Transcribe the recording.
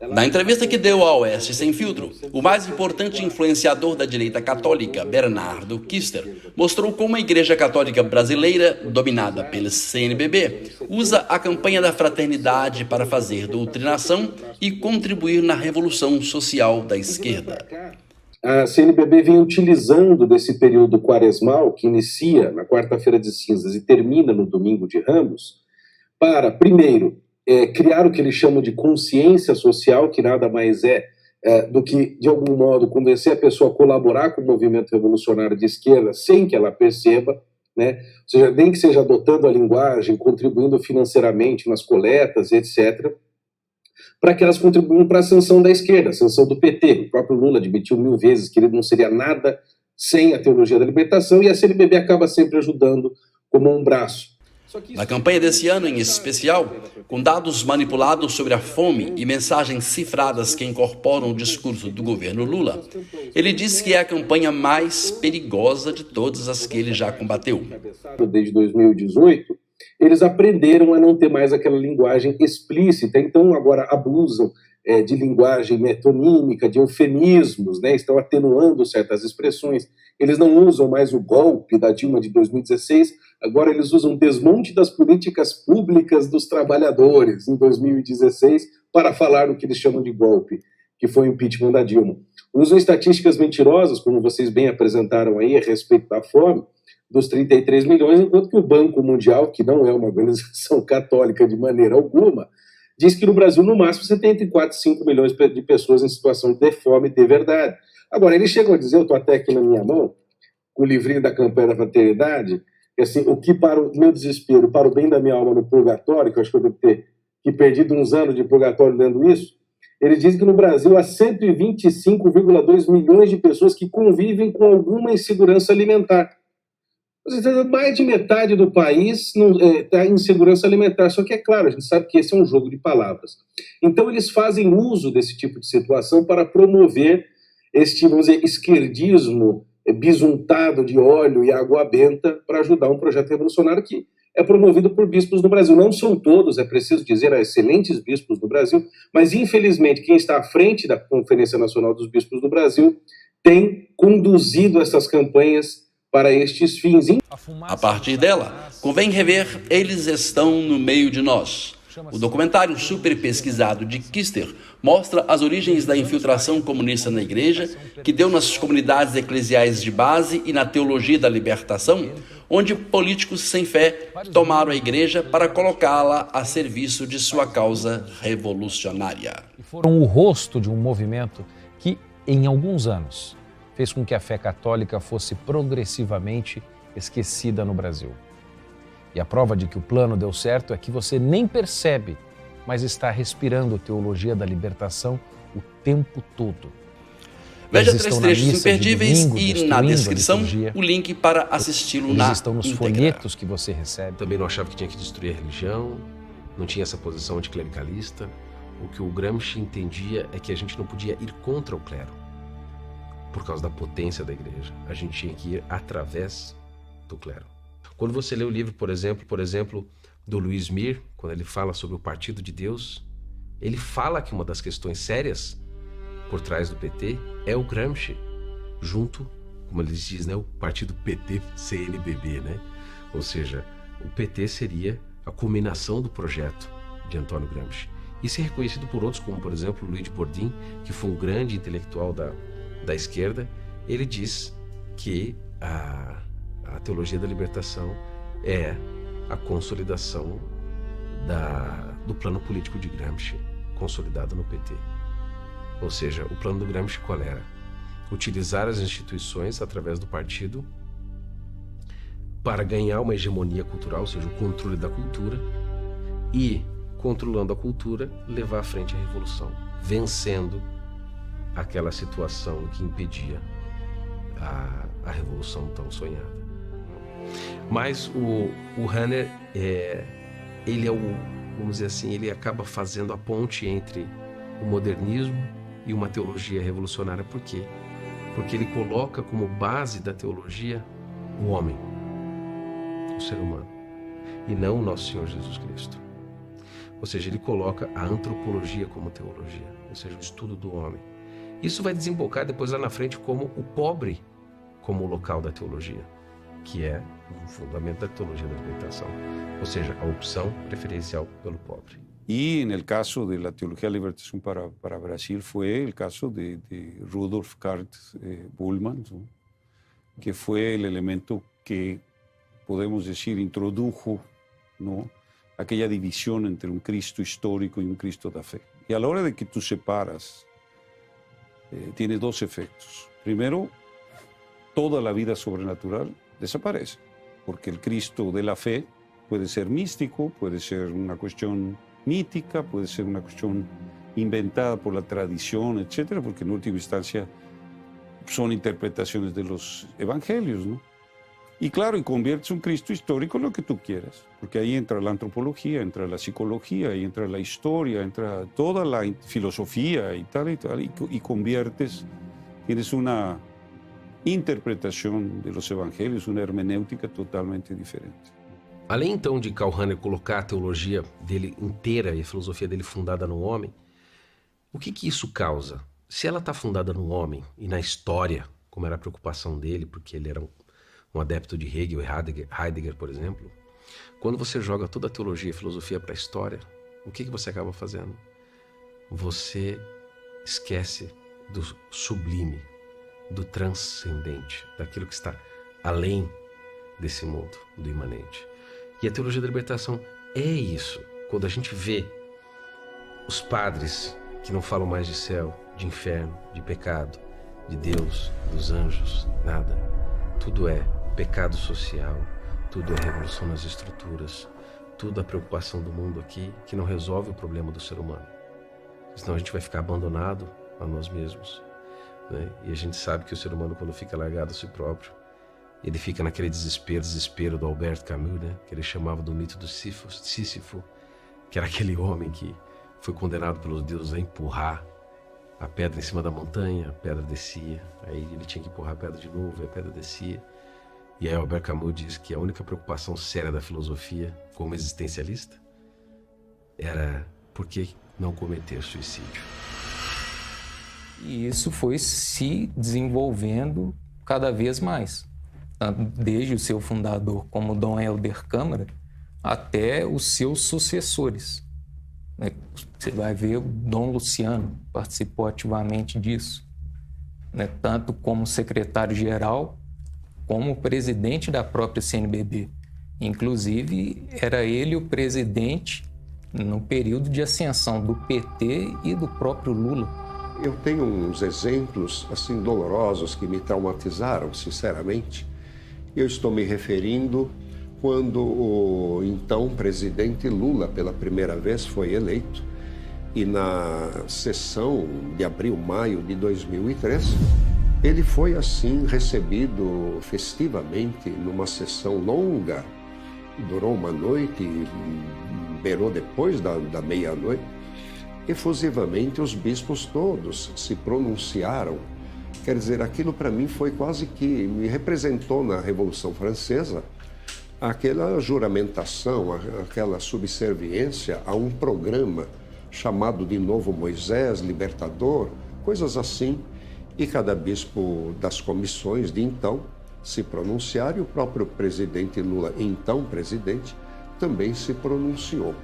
Na entrevista que deu ao Oeste Sem Filtro, o mais importante influenciador da direita católica, Bernardo Kister, mostrou como a Igreja Católica Brasileira, dominada pelo CNBB, usa a campanha da fraternidade para fazer doutrinação e contribuir na revolução social da esquerda. A CNBB vem utilizando desse período quaresmal, que inicia na quarta-feira de cinzas e termina no domingo de Ramos, para, primeiro, criar o que eles chamam de consciência social, que nada mais é do que, de algum modo, convencer a pessoa a colaborar com o movimento revolucionário de esquerda sem que ela perceba, né? Ou seja, nem que seja adotando a linguagem, contribuindo financeiramente nas coletas, etc., para que elas contribuam para a ascensão da esquerda, a ascensão do PT. O próprio Lula admitiu 1000 vezes que ele não seria nada sem a teologia da libertação, e a CNBB acaba sempre ajudando como um braço. Na campanha desse ano, em especial, com dados manipulados sobre a fome e mensagens cifradas que incorporam o discurso do governo Lula, ele disse que é a campanha mais perigosa de todas as que ele já combateu. Desde 2018, eles aprenderam a não ter mais aquela linguagem explícita, então agora abusam de linguagem metonímica, de eufemismos, né? Estão atenuando certas expressões. Eles não usam mais o golpe da Dilma de 2016, agora eles usam desmonte das políticas públicas dos trabalhadores em 2016 para falar o que eles chamam de golpe, que foi o impeachment da Dilma. Usam estatísticas mentirosas, como vocês bem apresentaram aí a respeito da fome, dos 33 milhões, enquanto que o Banco Mundial, que não é uma organização católica de maneira alguma, diz que no Brasil, no máximo, você tem entre 4 e 5 milhões de pessoas em situação de fome de verdade. Agora, eles chegam a dizer, eu estou até aqui na minha mão, com o livrinho da campanha da fraternidade, que assim, o que para o meu desespero, para o bem da minha alma no purgatório, que eu acho que eu devo ter perdido uns anos de purgatório lendo isso, eles dizem que no Brasil há 125,2 milhões de pessoas que convivem com alguma insegurança alimentar. Mais de metade do país está em insegurança alimentar, só que é claro, a gente sabe que esse é um jogo de palavras. Então eles fazem uso desse tipo de situação para promover este, vamos dizer, esquerdismo bisuntado de óleo e água benta para ajudar um projeto revolucionário que é promovido por bispos no Brasil. Não são todos, é preciso dizer, há excelentes bispos no Brasil, mas infelizmente quem está à frente da Conferência Nacional dos Bispos do Brasil tem conduzido essas campanhas para estes fins. A partir dela, convém rever Eles Estão no Meio de Nós. O documentário super pesquisado de Kister mostra as origens da infiltração comunista na igreja, que deu nas comunidades eclesiais de base e na teologia da libertação, onde políticos sem fé tomaram a igreja para colocá-la a serviço de sua causa revolucionária. Foram o rosto de um movimento que, em alguns anos, fez com que a fé católica fosse progressivamente esquecida no Brasil. E a prova de que o plano deu certo é que você nem percebe, mas está respirando teologia da libertação o tempo todo. Veja 3 trechos imperdíveis e na descrição o link para assisti-lo na íntegra. Eles estão nos folhetos que você recebe. Também não achava que tinha que destruir a religião, não tinha essa posição anticlericalista. O que o Gramsci entendia é que a gente não podia ir contra o clero, por causa da potência da igreja. A gente tinha que ir através do clero. Quando você lê o livro, por exemplo, do Luiz Mir, quando ele fala sobre o Partido de Deus, ele fala que uma das questões sérias por trás do PT é o Gramsci, junto, como ele diz, né, o partido PT-CNBB, né? Ou seja, o PT seria a culminação do projeto de Antônio Gramsci. Isso é reconhecido por outros, como, por exemplo, Luiz de Bourdin, que foi um grande intelectual da esquerda. Ele diz que a teologia da libertação é a consolidação do plano político de Gramsci, consolidado no PT. Ou seja, o plano do Gramsci qual era? Utilizar as instituições através do partido para ganhar uma hegemonia cultural, ou seja, o controle da cultura, e, controlando a cultura, levar à frente a revolução, vencendo aquela situação que impedia a revolução tão sonhada. Mas o Rahner, ele é vamos dizer assim, ele acaba fazendo a ponte entre o modernismo e uma teologia revolucionária. Por quê? Porque ele coloca como base da teologia o homem, o ser humano, e não o nosso Senhor Jesus Cristo. Ou seja, ele coloca a antropologia como teologia, ou seja, o estudo do homem. Isso vai desembocar depois lá na frente como o pobre como o local da teologia, que é o fundamento da teologia da libertação, ou seja, a opção preferencial pelo pobre. Y en el caso de la teología de la libertación para Brasil fue el caso de Rudolf Karl Buhlmann, ¿no? Que fue el elemento que, podemos decir, introdujo, ¿no?, aquella división entre un Cristo histórico y un Cristo da fe. Y a la hora de que tú separas, tiene dos efectos. Primero, toda la vida sobrenatural desaparece, porque el Cristo de la fe puede ser místico, puede ser una cuestión mítica, puede ser una cuestión inventada por la tradición, etcétera, porque en última instancia son interpretaciones de los evangelios, ¿no? Y claro, y conviertes un Cristo histórico en lo que tú quieras, porque ahí entra la antropología, entra la psicología, ahí entra la historia, entra toda la filosofía y tal, y conviertes, tienes una interpretação dos evangelhos, uma hermenêutica totalmente diferente. Além então de Karl Rahner colocar a teologia dele inteira e a filosofia dele fundada no homem, o que isso causa? Se ela está fundada no homem e na história, como era a preocupação dele, porque ele era um adepto de Hegel e Heidegger, por exemplo, quando você joga toda a teologia e filosofia para a história, o que você acaba fazendo? Você esquece do sublime, do transcendente, daquilo que está além desse mundo, do imanente. E a teologia da libertação é isso. Quando a gente vê os padres que não falam mais de céu, de inferno, de pecado, de Deus, dos anjos, nada. Tudo é pecado social, tudo é revolução nas estruturas, tudo a preocupação do mundo aqui que não resolve o problema do ser humano. Senão a gente vai ficar abandonado a nós mesmos. E a gente sabe que o ser humano, quando fica largado a si próprio, ele fica naquele desespero do Albert Camus, né? Que ele chamava do mito do Sísifo, que era aquele homem que foi condenado pelos deuses a empurrar a pedra em cima da montanha, a pedra descia, aí ele tinha que empurrar a pedra de novo, e a pedra descia. E aí Albert Camus diz que a única preocupação séria da filosofia, como existencialista, era por que não cometer suicídio. E isso foi se desenvolvendo cada vez mais, desde o seu fundador, como Dom Helder Câmara, até os seus sucessores. Você vai ver o Dom Luciano participou ativamente disso, tanto como secretário-geral, como presidente da própria CNBB. Inclusive, era ele o presidente no período de ascensão do PT e do próprio Lula. Eu tenho uns exemplos assim dolorosos que me traumatizaram, sinceramente. Eu estou me referindo quando o então presidente Lula, pela primeira vez, foi eleito, e na sessão de abril-maio de 2003, ele foi assim recebido festivamente numa sessão longa, durou uma noite, beirou depois da meia-noite. Efusivamente os bispos todos se pronunciaram. Quer dizer, aquilo para mim foi quase que me representou na Revolução Francesa aquela juramentação, aquela subserviência a um programa chamado de Novo Moisés, Libertador, coisas assim. E cada bispo das comissões de então se pronunciaram, e o próprio presidente Lula, então presidente, também se pronunciou.